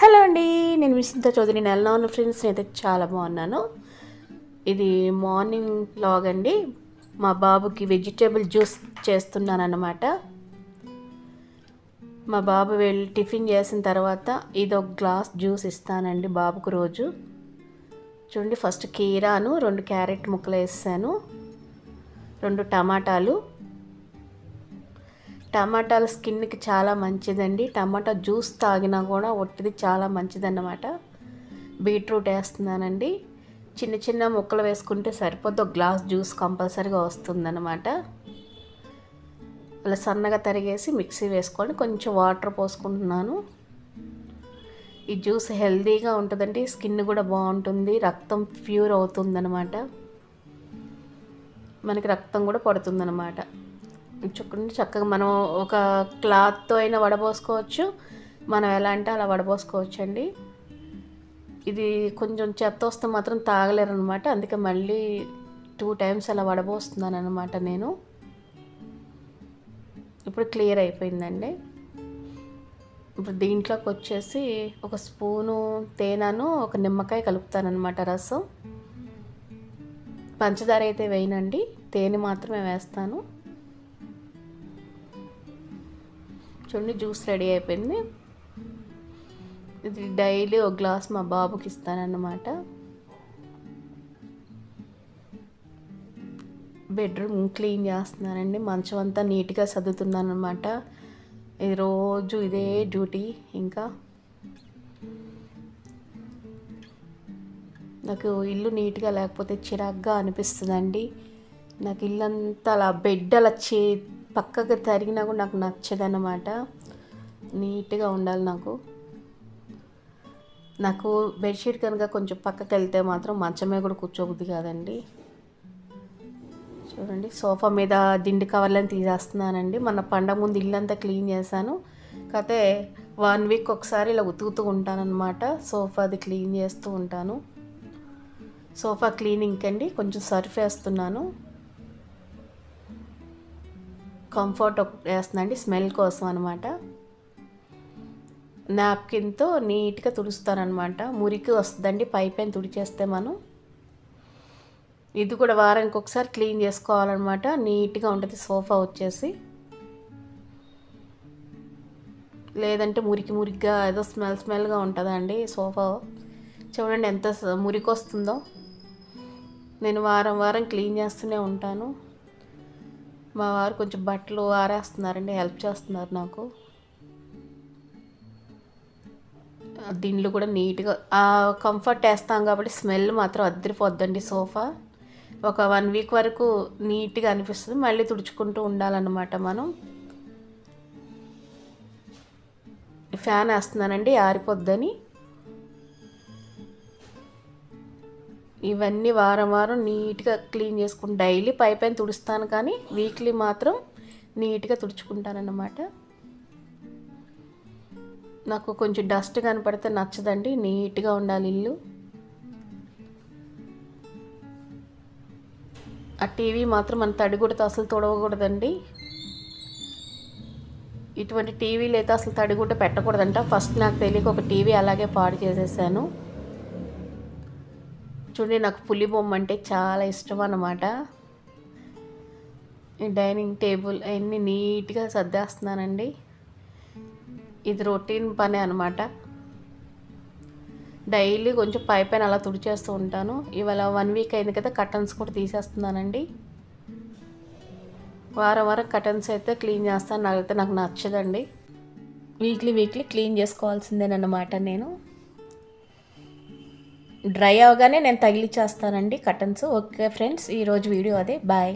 Hello అండి, నేను విష్ణుతో చౌదరి. నేను ఎలా ఉన్నాను ఫ్రెండ్స్? నేనైతే చాలా బాగున్నాను. ఇది మార్నింగ్ వ్లాగ్ అండి. మా బాబుకి వెజిటేబుల్ జ్యూస్ చేస్తున్నాను అన్నమాట. మా బాబు వెళ్ళి టిఫిన్ చేసిన తర్వాత ఇది ఒక గ్లాస్ జ్యూస్ ఇస్తానండి బాబుకు రోజు. చూడండి, ఫస్ట్ కీరాను 2 క్యారెట్ ముక్కలు వేసాను, 2 టమాటాలు. టమాటాలు స్కిన్కి చాలా మంచిదండి. టమాటా జ్యూస్ తాగినా కూడా ఒట్టిది చాలా మంచిదన్నమాట. బీట్రూట్ వేస్తున్నానండి. చిన్న చిన్న ముక్కలు వేసుకుంటే సరిపోద్ది, ఒక గ్లాస్ జ్యూస్ కంపల్సరీగా వస్తుందన్నమాట. అలా సన్నగా తరిగేసి మిక్సీ వేసుకొని కొంచెం వాటర్ పోసుకుంటున్నాను. ఈ జ్యూస్ హెల్తీగా ఉంటుందండి, స్కిన్ కూడా బాగుంటుంది, రక్తం ప్యూర్ అవుతుందన్నమాట. మనకి రక్తం కూడా పడుతుందన్నమాట. చక్కగా మనం ఒక క్లాత్తో అయినా వడబోసుకోవచ్చు, మనం ఎలా అంటే అలా వడబోసుకోవచ్చు అండి. ఇది కొంచెం చెత్త వస్తే మాత్రం తాగలేరు అనమాట, అందుకే మళ్ళీ 2 టైమ్స్ అలా వడబోస్తున్నాను అనమాట నేను. ఇప్పుడు క్లియర్ అయిపోయిందండి. ఇప్పుడు దీంట్లోకి వచ్చేసి ఒక స్పూను తేనెను, ఒక నిమ్మకాయ కలుపుతానమాట రసం. పంచదార అయితే వేయనండి, తేనె మాత్రమే వేస్తాను. చూడండి, జ్యూస్ రెడీ అయిపోయింది. ఇది డైలీ ఒక గ్లాస్ మా బాబుకి ఇస్తానన్నమాట. బెడ్రూమ్ క్లీన్ చేస్తున్నానండి, మంచం అంతా నీట్గా సర్దుతున్నాను అనమాట. ఇది రోజు ఇదే డ్యూటీ. ఇంకా నాకు ఇల్లు నీట్గా లేకపోతే చిరాగ్గా అనిపిస్తుందండి. నాకు ఇల్లంతా అలా బెడ్ అలా పక్కగా తరిగినా కూడా నాకు నచ్చదన్నమాట. నీట్గా ఉండాలి నాకు బెడ్షీట్ కనుక కొంచెం పక్కకి వెళ్తే మాత్రం మంచమే కూడా కూర్చోబుద్ది కాదండి. చూడండి, సోఫా మీద దిండి కవర్లను తీసేస్తున్నానండి. మన పండగ ముందు ఇల్లంతా క్లీన్ చేశాను, కాకపోతే 1 వీక్ ఒకసారి ఇలా ఉతుకుతూ ఉంటానన్నమాట. సోఫాది క్లీన్ చేస్తూ ఉంటాను. సోఫా క్లీనింగ్ అండి కొంచెం సర్ఫ్ వేస్తున్నాను, కంఫర్ట్ వేస్తున్నాండి, స్మెల్ కోసం అనమాట. నాప్కిన్తో నీట్గా తుడుస్తానమాట. మురికి వస్తుందండి పైపైన తుడిచేస్తే మనం. ఇది కూడా వారానికి ఒకసారి క్లీన్ చేసుకోవాలన్నమాట, నీట్గా ఉంటుంది సోఫా వచ్చేసి. లేదంటే మురికిగా ఏదో స్మెల్గా ఉంటుందండి సోఫా. చూడండి ఎంత మురికి వస్తుందో. నేను వారం క్లీన్ చేస్తూనే ఉంటాను. మా వారు కొంచెం బట్టలు ఆరేస్తున్నారండి, హెల్ప్ చేస్తున్నారు నాకు. దీంట్లో కూడా నీట్గా కంఫర్ట్ వేస్తాం కాబట్టి స్మెల్ మాత్రం అద్దరిపోద్దండి సోఫా. ఒక 1 వీక్ వరకు నీట్గా అనిపిస్తుంది, మళ్ళీ తుడుచుకుంటూ ఉండాలన్నమాట మనం. ఫ్యాన్ వేస్తున్నానండి ఆరిపోద్దని. ఇవన్నీ వారం నీట్గా క్లీన్ చేసుకుంటాను. డైలీ పైపైన తుడుస్తాను, కానీ వీక్లీ మాత్రం నీట్గా తుడుచుకుంటానన్నమాట. నాకు కొంచెం డస్ట్ కనపడితే నచ్చదండి, నీట్గా ఉండాలి ఇల్లు. ఆ టీవీ మాత్రం మన తడిగుడితో అసలు తొడవకూడదండి. ఇటువంటి టీవీలు అయితే అసలు తడిగుడ్డ పెట్టకూడదంట. ఫస్ట్ నాకు తెలియక ఒక టీవీ అలాగే పాడు చేసేసాను. చూడండి, నాకు పులి బొమ్మ అంటే చాలా ఇష్టం అన్నమాట. ఈ డైనింగ్ టేబుల్ అన్నీ నీట్గా సర్దేస్తున్నానండి. ఇది రొటీన్ పనే అనమాట. డైలీ కొంచెం పైపైన అలా తుడిచేస్తూ ఉంటాను. ఇవాళ 1 వీక్ అయింది కదా, కర్టన్స్ కూడా తీసేస్తున్నానండి. వారం కర్టన్స్ అయితే క్లీన్ చేస్తాను, నాకు నచ్చదండి. వీక్లీ క్లీన్ చేసుకోవాల్సిందేనన్నమాట. నేను డ్రై అవగానే నేను తగిలిచ్చేస్తానండి కర్టన్స్. ఓకే ఫ్రెండ్స్, ఈరోజు వీడియో అదే. బాయ్.